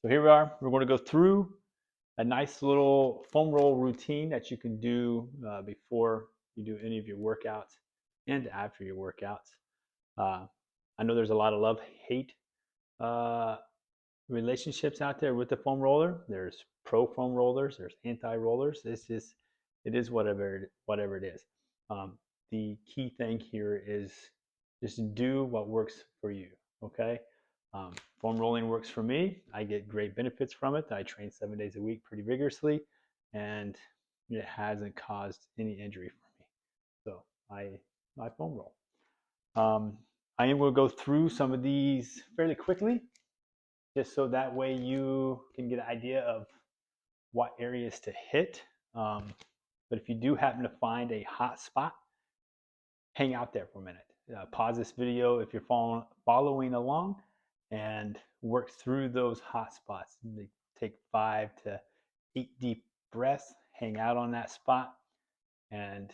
So here we are. We're going to go through a nice little foam roll routine that you can do before you do any of your workouts and after your workouts. Uh, I know there's a lot of love-hate uh, relationships out there with the foam roller. There's pro foam rollers. There's anti-rollers. It is whatever it is. Um, the key thing here is just do what works for you. Okay. Foam rolling works for me. I get great benefits from it. I train 7 days a week pretty vigorously, and it hasn't caused any injury for me. So I foam roll. I am going to go through some of these fairly quickly, just so that way you can get an idea of what areas to hit. But if you do happen to find a hot spot, hang out there for a minute. Pause this video if you're following along and work through those hot spots. Take 5 to 8 deep breaths, hang out on that spot, and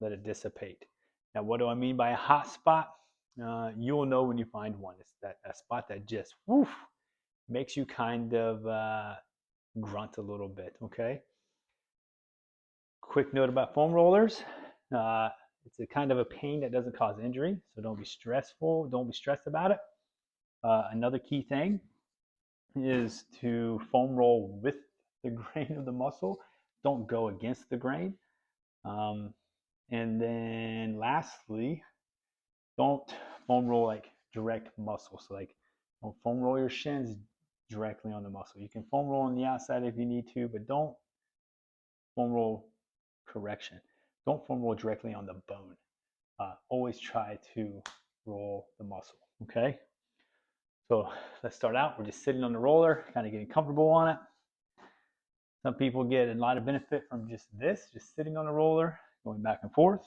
let it dissipate. Now, what do I mean by a hot spot? You'll know when you find one. It's that spot that just woof, makes you kind of grunt a little bit, okay? Quick note about foam rollers. It's a kind of a pain that doesn't cause injury, so don't be stressful. Don't be stressed about it. Another key thing is to foam roll with the grain of the muscle. Don't go against the grain. And then lastly, don't foam roll like direct muscle. So like don't foam roll your shins directly on the muscle. You can foam roll on the outside if you need to, but don't foam roll correction. Don't foam roll directly on the bone. Always try to roll the muscle, okay? So let's start out. We're just sitting on the roller, kind of getting comfortable on it. Some people get a lot of benefit from just this, just sitting on the roller, going back and forth.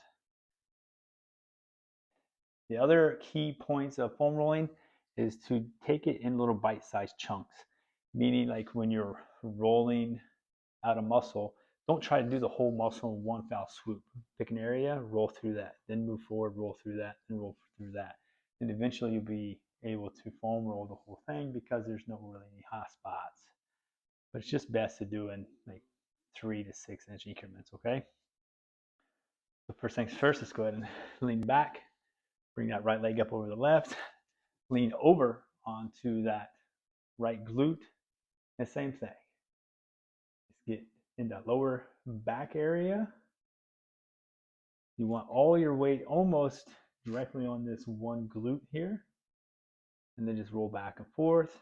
The other key points of foam rolling is to take it in little bite-sized chunks, meaning like when you're rolling out a muscle, don't try to do the whole muscle in one foul swoop. Pick an area, roll through that, then move forward, roll through that, and roll through that. And eventually you'll be able to foam roll the whole thing because there's no really any hot spots. But it's just best to do in like 3 to 6 inch increments, okay? So first things first, let's go ahead and lean back, bring that right leg up over the left, lean over onto that right glute, and same thing. Let's get in that lower back area. You want all your weight almost directly on this one glute here, and then just roll back and forth.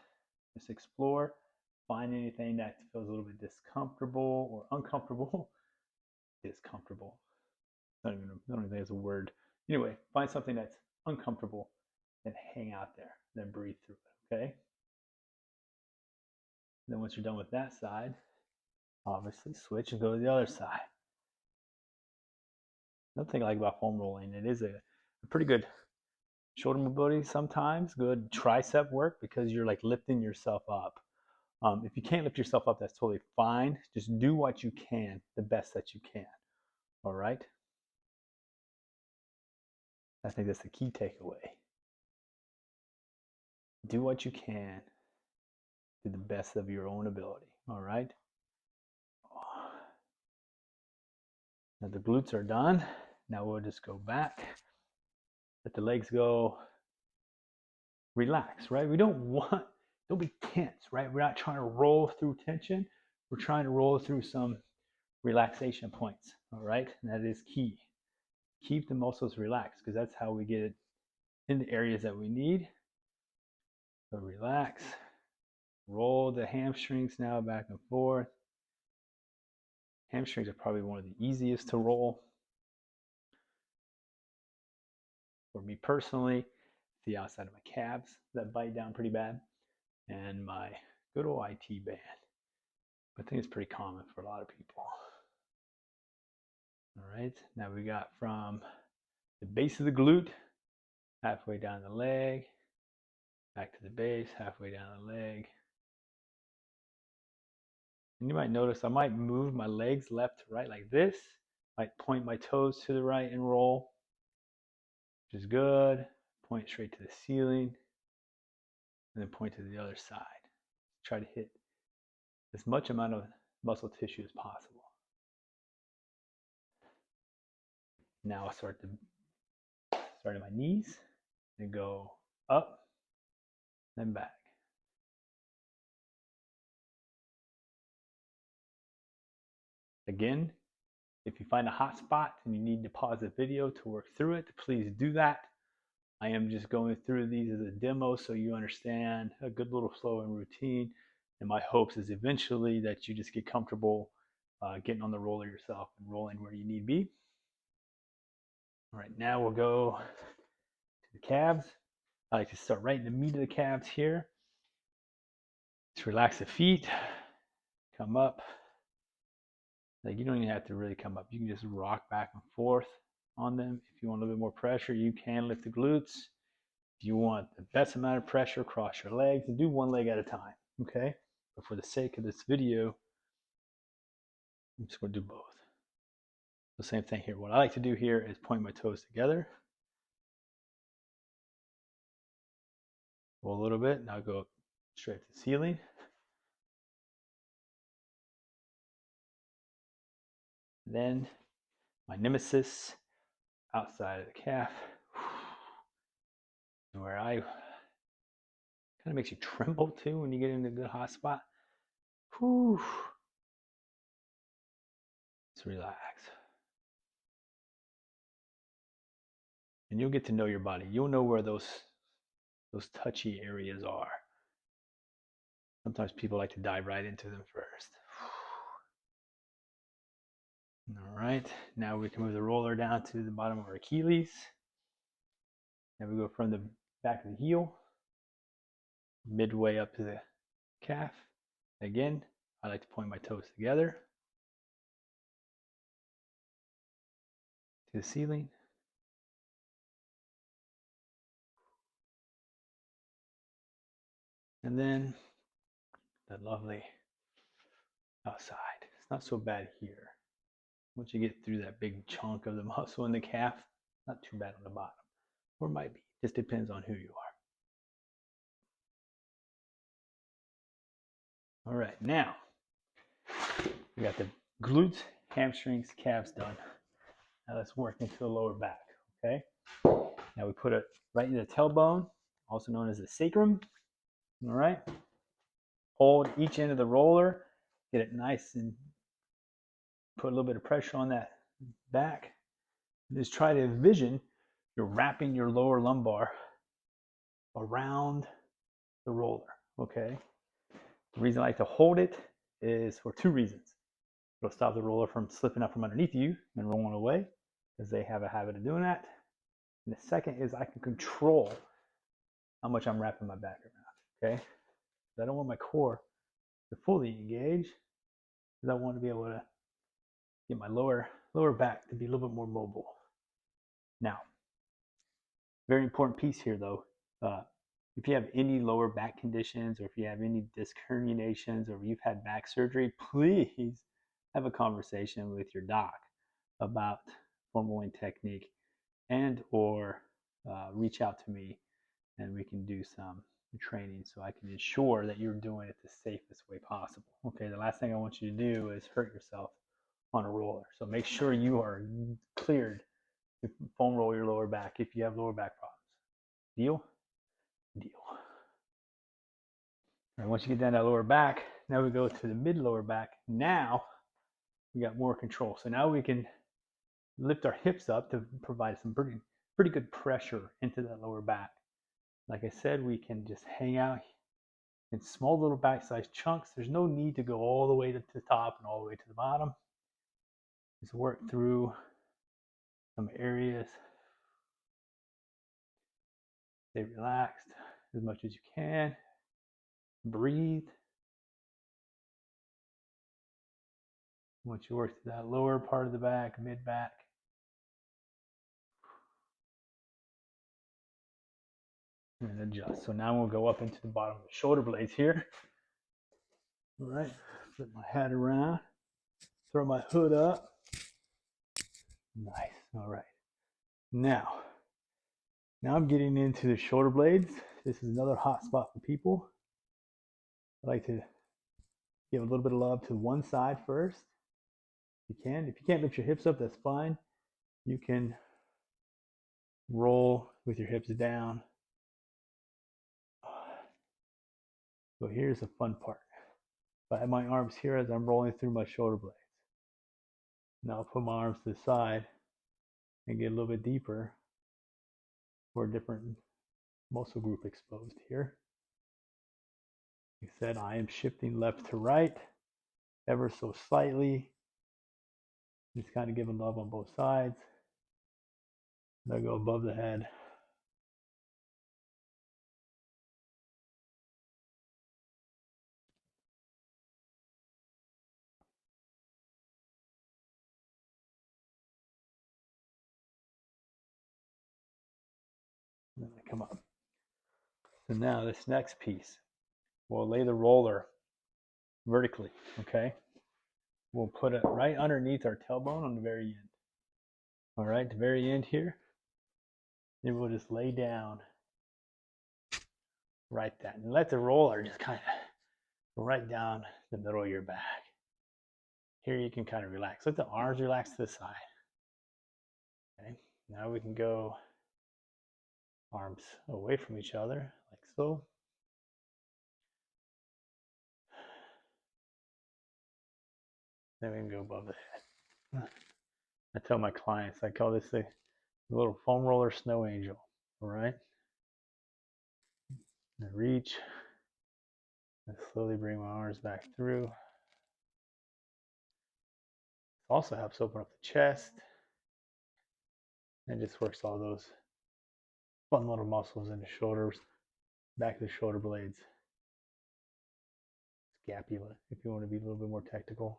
Just explore, find anything that feels a little bit discomfortable or uncomfortable. Discomfortable. I don't even think it's a word. Anyway, find something that's uncomfortable and hang out there. Then breathe through it, okay? And then once you're done with that side, obviously switch and go to the other side. Another thing I like about foam rolling, it is a pretty good shoulder mobility sometimes, good tricep work because you're like lifting yourself up. If you can't lift yourself up, that's totally fine. Just do what you can, the best that you can. All right? I think that's the key takeaway. Do what you can to the best of your own ability. All right? Now the glutes are done. Now we'll just go back. Let the legs go. Relax, right? Don't be tense, right? We're not trying to roll through tension. We're trying to roll through some relaxation points, all right? And that is key. Keep the muscles relaxed because that's how we get it in the areas that we need. So relax. Roll the hamstrings now back and forth. Hamstrings are probably one of the easiest to roll. For me personally, the outside of my calves that bite down pretty bad, and my good old IT band. I think it's pretty common for a lot of people. All right, now we got from the base of the glute, halfway down the leg, back to the base, halfway down the leg. And you might notice I might move my legs left to right like this. Might point my toes to the right and roll, which is good. Point straight to the ceiling, and then point to the other side. try to hit as much amount of muscle tissue as possible. Now I'll start at my knees and go up, then back. Again, if you find a hot spot and you need to pause the video to work through it, please do that. I am just going through these as a demo so you understand a good little flow and routine. And my hopes is eventually that you just get comfortable getting on the roller yourself and rolling where you need be. All right, now we'll go to the calves. I like to start right in the meat of the calves here. Just relax the feet, come up. Like, you don't even have to really come up. You can just rock back and forth on them. If you want a little bit more pressure, you can lift the glutes. If you want the best amount of pressure, cross your legs and do one leg at a time, okay? But for the sake of this video, I'm just going to do both. The same thing here. What I like to do here is point my toes together. Roll a little bit, now go straight to the ceiling. Then my nemesis, outside of the calf, where I kind of makes you tremble too when you get into a good hot spot. Whew. Just relax. And you'll get to know your body. You'll know where those touchy areas are. Sometimes people like to dive right into them first. All right, now we can move the roller down to the bottom of our Achilles. Then we go from the back of the heel, midway up to the calf. Again, I like to point my toes together to the ceiling. And then that lovely outside. It's not so bad here. Once you get through that big chunk of the muscle in the calf, not too bad on the bottom. Or might be. Just depends on who you are. All right, now we got the glutes, hamstrings, calves done. Now let's work into the lower back, okay? Now we put it right in the tailbone, also known as the sacrum. All right. Hold each end of the roller, get it nice and put a little bit of pressure on that back. Just try to envision you're wrapping your lower lumbar around the roller, okay? The reason I like to hold it is for two reasons. It'll stop the roller from slipping up from underneath you and rolling away, because they have a habit of doing that. And the second is I can control how much I'm wrapping my back around, okay? I don't want my core to fully engage, because I want to be able to get my lower back to be a little bit more mobile. Now, very important piece here though, if you have any lower back conditions, or if you have any disc herniations, or if you've had back surgery, please have a conversation with your doc about foam rolling technique, and or reach out to me and we can do some training so I can ensure that you're doing it the safest way possible. Okay, the last thing I want you to do is hurt yourself on a roller. So make sure you are cleared to foam roll your lower back if you have lower back problems. Deal? Deal. All right, once you get down that lower back, now we go to the mid lower back. Now we got more control. So now we can lift our hips up to provide some pretty good pressure into that lower back. Like I said, we can just hang out in small little bite-sized chunks. There's no need to go all the way to the top and all the way to the bottom. Just work through some areas. Stay relaxed as much as you can. Breathe. Once you work through that lower part of the back, mid-back, and adjust. So now we'll go up into the bottom of the shoulder blades here. All right, flip my hat around, throw my hood up. Nice. All right. Now I'm getting into the shoulder blades. This is another hot spot for people. I like to give a little bit of love to one side first. If you can. If you can't lift your hips up, that's fine. You can roll with your hips down. So here's the fun part. I have my arms here as I'm rolling through my shoulder blades. Now I'll put my arms to the side and get a little bit deeper for a different muscle group exposed here. Like I said, I am shifting left to right ever so slightly. Just kind of giving love on both sides. And I go above the head. And then I come up. So now this next piece, we'll lay the roller vertically, okay? We'll put it right underneath our tailbone on the very end. All right, the very end here. Then we'll just lay down right that and let the roller just kind of go right down the middle of your back. Here you can kind of relax. Let the arms relax to the side. Okay, now we can go arms away from each other like so. Then we can go above the head. I tell my clients, I call this the little foam roller snow angel. All right. And reach. And slowly bring my arms back through. Also helps open up the chest. And just works all those fun little muscles in the shoulders, back of the shoulder blades, scapula, if you want to be a little bit more technical.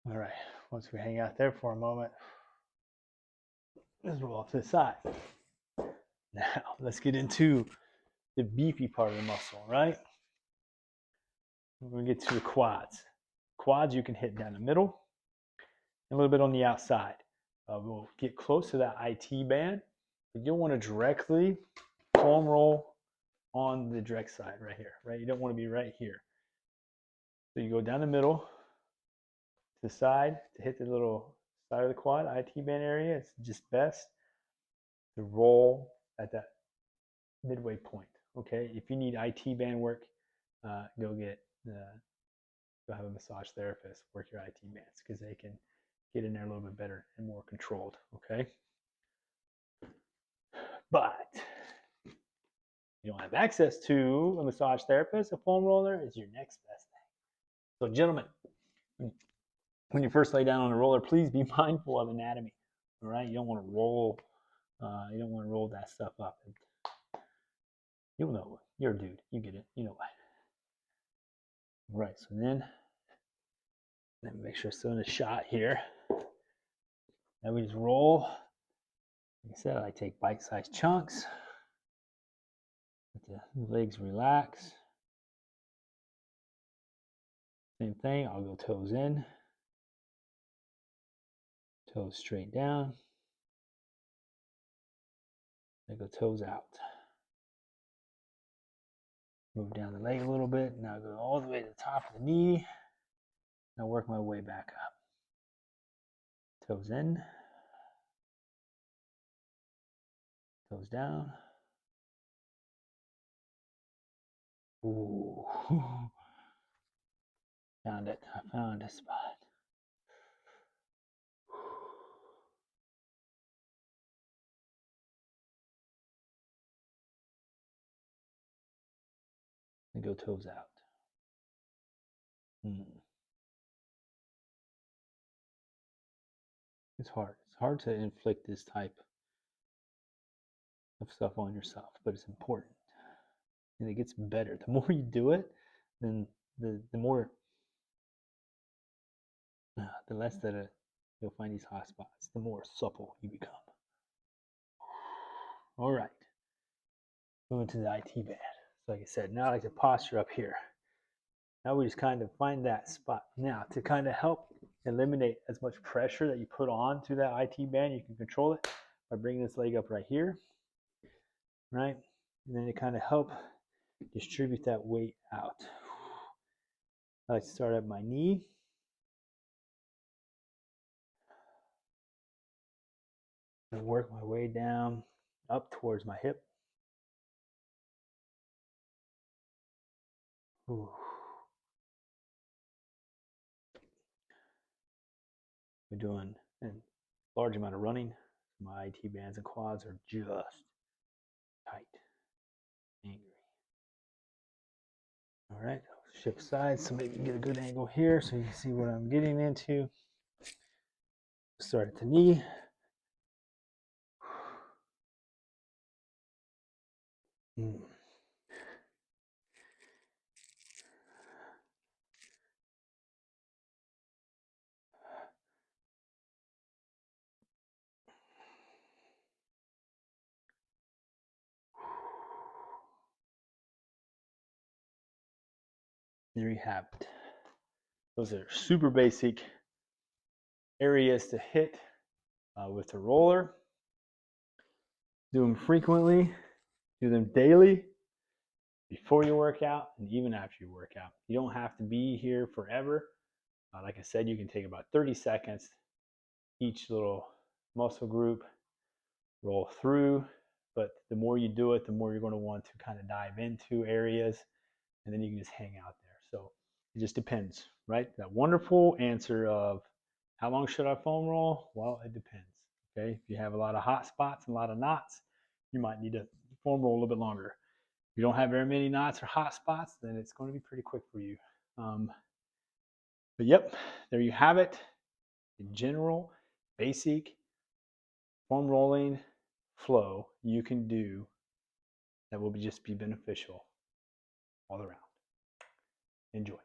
All right, once we hang out there for a moment, let's roll off to the side. Now, let's get into the beefy part of the muscle, right? We're going to get to the quads. Quads you can hit down the middle, and a little bit on the outside. We'll get close to that IT band, but you don't want to directly foam roll on the direct side right here, right? You don't want to be right here. So you go down the middle to the side to hit the little side of the quad, IT band area. It's just best to roll at that midway point, okay? If you need IT band work, go have a massage therapist work your IT bands because they can get in there a little bit better and more controlled, okay? But you don't have access to a massage therapist, a foam roller is your next best thing. So gentlemen, when you first lay down on a roller, please be mindful of anatomy, all right? You don't want to roll that stuff up. You'll know, you're a dude, you get it, you know why. All right, so then, let me make sure it's still in the shot here. Now we just roll. Like I said, I take bite-sized chunks. Let the legs relax. Same thing, I'll go toes in, toes straight down. I go toes out. Move down the leg a little bit. Now go all the way to the top of the knee. Now work my way back up. Toes in. Toes down. Ooh. Found it. I found a spot. And go toes out. It's hard. It's hard to inflict this type of stuff on yourself, but it's important. And it gets better. The more you do it, then the more, the less that you'll find these hot spots, the more supple you become. All right. Moving to the IT band. So like I said, now I like to posture up here. Now we just kind of find that spot. Now to kind of help eliminate as much pressure that you put on to that IT band, you can control it. by bringing this leg up right here, right? And then to kind of help distribute that weight out. I like to start at my knee. And work my way down up towards my hip. Ooh. We're doing a large amount of running. My IT bands and quads are just tight, angry. All right, shift sides so maybe get a good angle here so you can see what I'm getting into. Start at the knee. There you have it. Those are super basic areas to hit with the roller. Do them frequently, do them daily, before you work out and even after you work out. You don't have to be here forever. Like I said, you can take about 30 seconds each little muscle group, roll through, but the more you do it, the more you're going to want to kind of dive into areas, and then you can just hang out there. So it just depends, right? That wonderful answer of how long should I foam roll? Well, it depends. Okay, if you have a lot of hot spots and a lot of knots, you might need to foam roll a little bit longer. If you don't have very many knots or hot spots, then it's going to be pretty quick for you. But yep, there you have it. In general, basic foam rolling flow you can do that will just be beneficial all around. Enjoy.